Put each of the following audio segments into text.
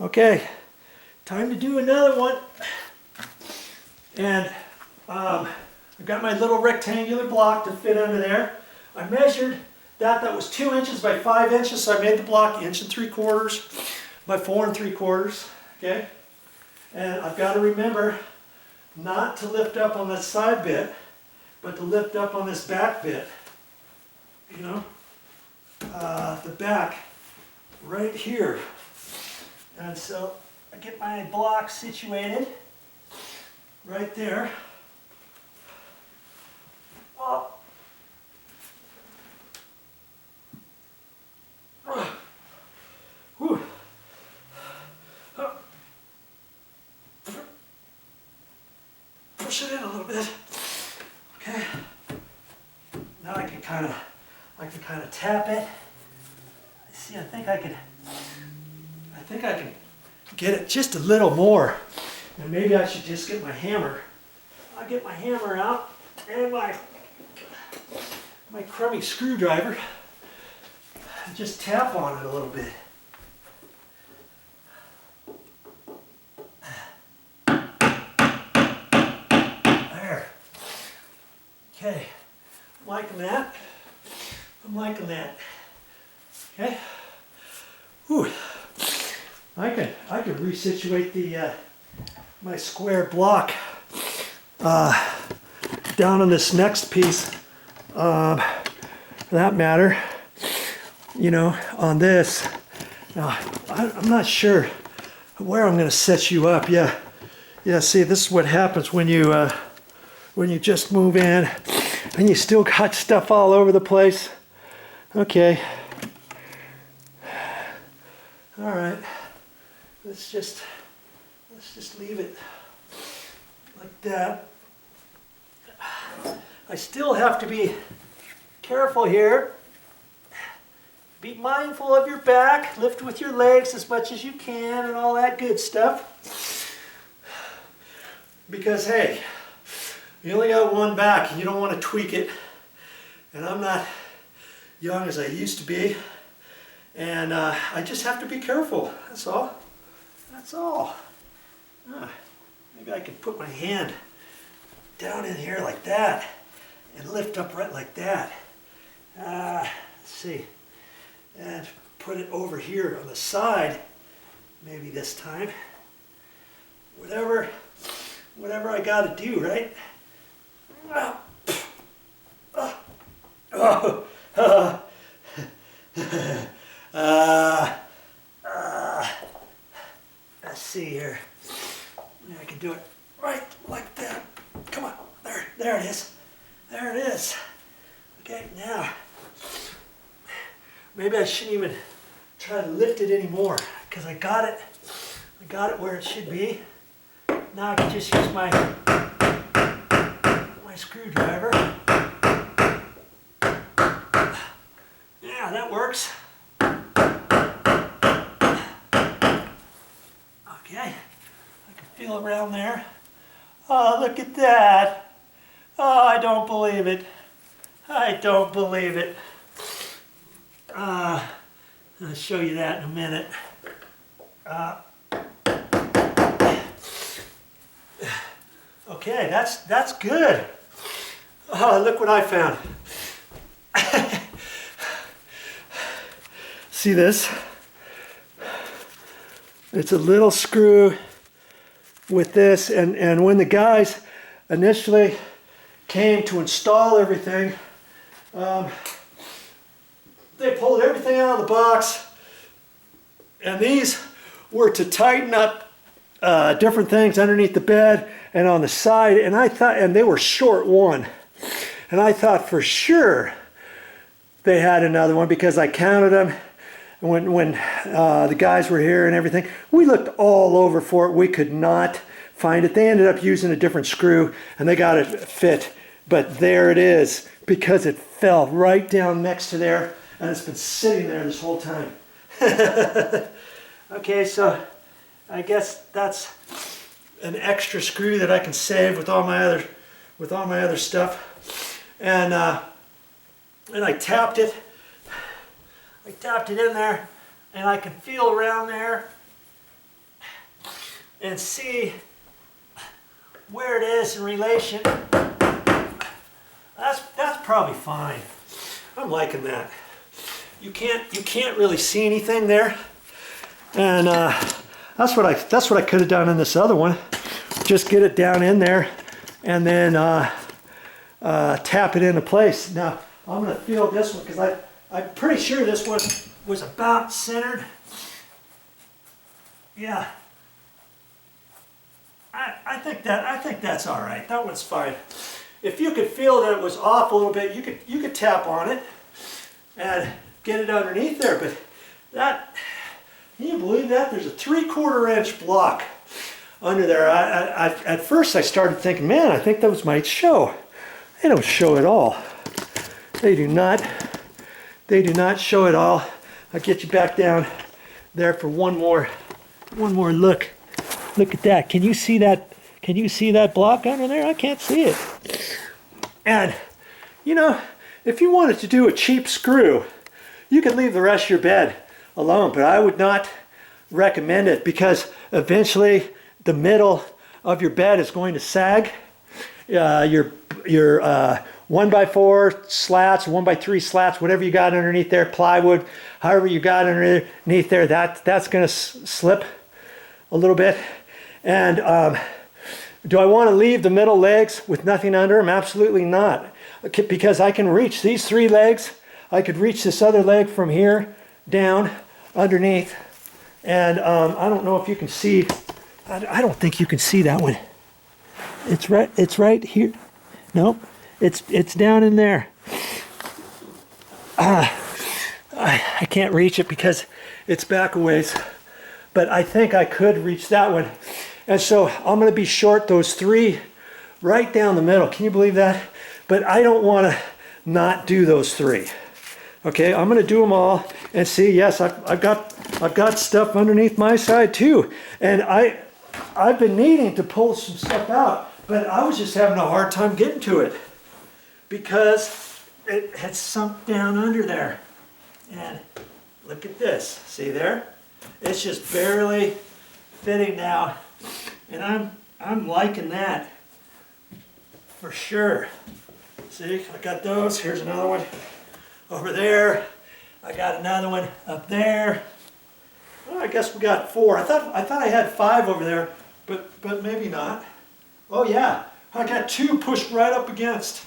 Okay, time to do another one. And I've got my little rectangular block to fit under there. I measured that was 2 inches by 5 inches, so I made the block 1 3/4 inches by 4 3/4 inches. Okay, and I've got to remember not to lift up on this side bit, but to lift up on this back bit. You know, the back right here. And so I get my block situated right there. Well, whew. Push it in a little bit. Okay. Now I can kind of tap it. See, I think I can get it just a little more. And maybe I should just get my hammer. I'll get my hammer out and my crummy screwdriver and just tap on it a little bit. There. Okay. I'm liking that. I'm liking that. Okay. Whew. I could resituate the my square block down on this next piece. For that matter, you know, on this. Now, I'm not sure where I'm going to set you up. Yeah. See, this is what happens when you just move in and you still got stuff all over the place. Okay. All right. Let's just leave it like that. I still have to be careful here. Be mindful of your back. Lift with your legs as much as you can and all that good stuff. Because hey, you only got one back and you don't want to tweak it. And I'm not young as I used to be. And I just have to be careful. That's all. That's all. Maybe I could put my hand down in here like that and lift up right like that. Let's see. And put it over here on the side, maybe this time. Whatever I got to do, right? Let's see here. I can do it right like that. Come on, there it is. There it is. Okay, now, maybe I shouldn't even try to lift it anymore because I got it where it should be. Now I can just use my screwdriver. Yeah, that works. Okay, I can feel around there. Oh, look at that. Oh, I don't believe it. I don't believe it. I'll show you that in a minute. Okay, that's good. Oh, look what I found. See this? It's a little screw with this, and when the guys initially came to install everything, they pulled everything out of the box, and these were to tighten up different things underneath the bed and on the side, and I thought, and they were short one, and I thought for sure they had another one because I counted them. When the guys were here and everything, we looked all over for it. We could not find it. They ended up using a different screw and they got it fit. But there it is because it fell right down next to there and it's been sitting there this whole time. Okay, so I guess that's an extra screw that I can save with all my other stuff. And I tapped it. I tapped it in there, and I can feel around there. and see where it is in relation. That's probably fine. I'm liking that. You can't really see anything there, and that's what I could have done in this other one. Just get it down in there, and then tap it into place. Now I'm going to feel this one because I'm pretty sure this one was about centered. Yeah. I think that's all right. That one's fine. If you could feel that it was off a little bit, you could tap on it and get it underneath there. But that, can you believe that? There's a 3/4 inch block under there. At first I started thinking, man, I think those might show. They don't show at all. They do not. They do not show at all. I'll get you back down there for one more look. Look at that. Can you see that? Can you see that block under there? I can't see it. And, you know, if you wanted to do a cheap screw, you could leave the rest of your bed alone, but I would not recommend it because eventually the middle of your bed is going to sag. Your 1x4 slats, 1x3 slats, whatever you got underneath there, plywood, however you got underneath there, that's going to slip a little bit. And do I want to leave the middle legs with nothing under them? Absolutely not. Because I can reach these 3 legs. I could reach this other leg from here down underneath. And I don't know if you can see. I don't think you can see that one. It's right here. Nope. It's down in there. I can't reach it because it's back a ways. But I think I could reach that one. And so I'm going to be short those 3 right down the middle. Can you believe that? But I don't want to not do those 3. Okay, I'm going to do them all and see. Yes, I've got stuff underneath my side too. And I've been needing to pull some stuff out, but I was just having a hard time getting to it because it had sunk down under there. And look at this. See there? It's just barely fitting now, and I'm liking that for sure. See, I got those. Here's another one over there. I got another one up there. Well, I guess we got 4. I thought I had 5 over there, but maybe not. Oh yeah, I got 2 pushed right up against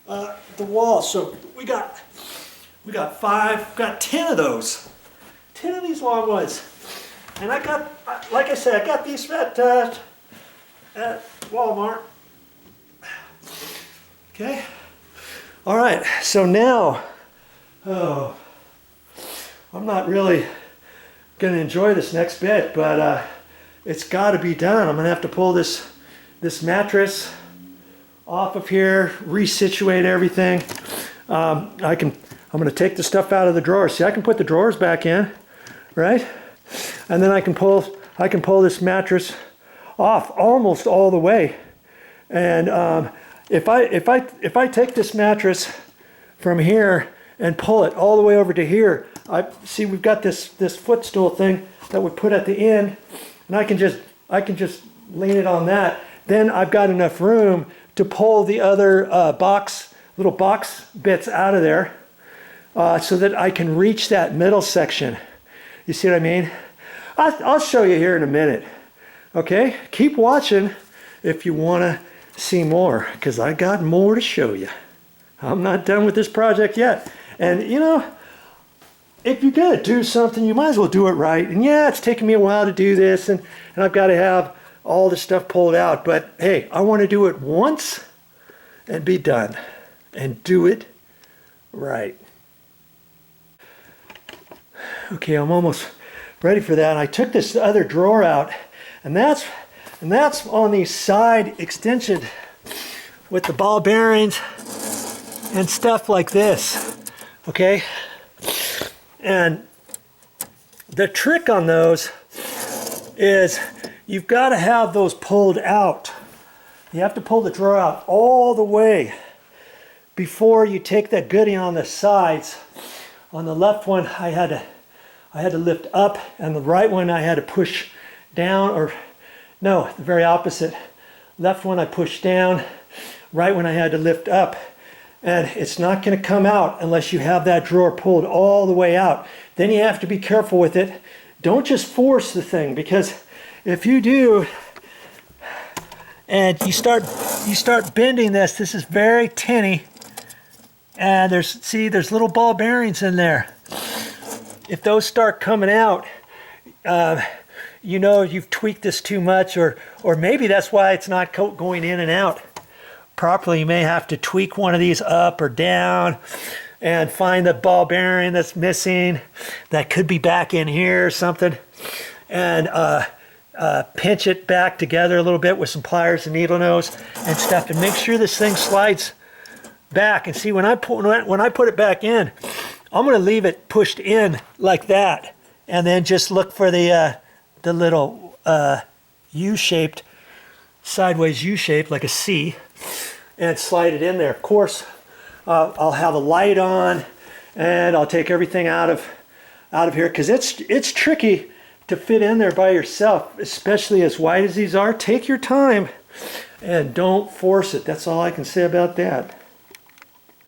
the wall. So we got 5. Got 10 of those. 10 of these long ones. And I got, like I said, I got these at Walmart. Okay. All right. So now, I'm not really going to enjoy this next bit, but it's got to be done. I'm going to have to pull this mattress off of here, resituate everything. I'm going to take the stuff out of the drawers. See, I can put the drawers back in, right? And then I can pull this mattress off almost all the way. And if I take this mattress from here and pull it all the way over to here, see we've got this footstool thing that we put at the end, and I can just lean it on that. Then I've got enough room to pull the other little box bits out of there, so that I can reach that middle section. You see what I mean? I'll show you here in a minute. Okay, keep watching if you want to see more, because I got more to show you. I'm not done with this project yet. And you know, if you're gonna do something, you might as well do it right. And yeah, it's taken me a while to do this, and I've got to have all the stuff pulled out. But hey, I want to do it once and be done, and do it right. Okay, I'm almost ready for that. I took this other drawer out, and that's on the side extension with the ball bearings and stuff like this. Okay, and the trick on those is you've got to have those pulled out. You have to pull the drawer out all the way before you take that goodie on the sides. On the left one, I had to lift up, and the right one I had to push down, or No, the very opposite. Left one I pushed down, right when I had to lift up. And it's not going to come out unless you have that drawer pulled all the way out. Then you have to be careful with it. Don't just force the thing, because if you do, and you start bending this is very tinny, and there's little ball bearings in there. If those start coming out, you know you've tweaked this too much, or maybe that's why it's not going in and out properly. You may have to tweak one of these up or down and find the ball bearing that's missing. That could be back in here or something, and pinch it back together a little bit with some pliers and needle nose and stuff, and make sure this thing slides back. And see, when I put it back in, I'm going to leave it pushed in like that, and then just look for the little U-shaped, sideways U-shaped, like a C, and slide it in there. Of course, I'll have a light on, and I'll take everything out of here, because it's tricky to fit in there by yourself, especially as wide as these are. Take your time and don't force it. That's all I can say about that.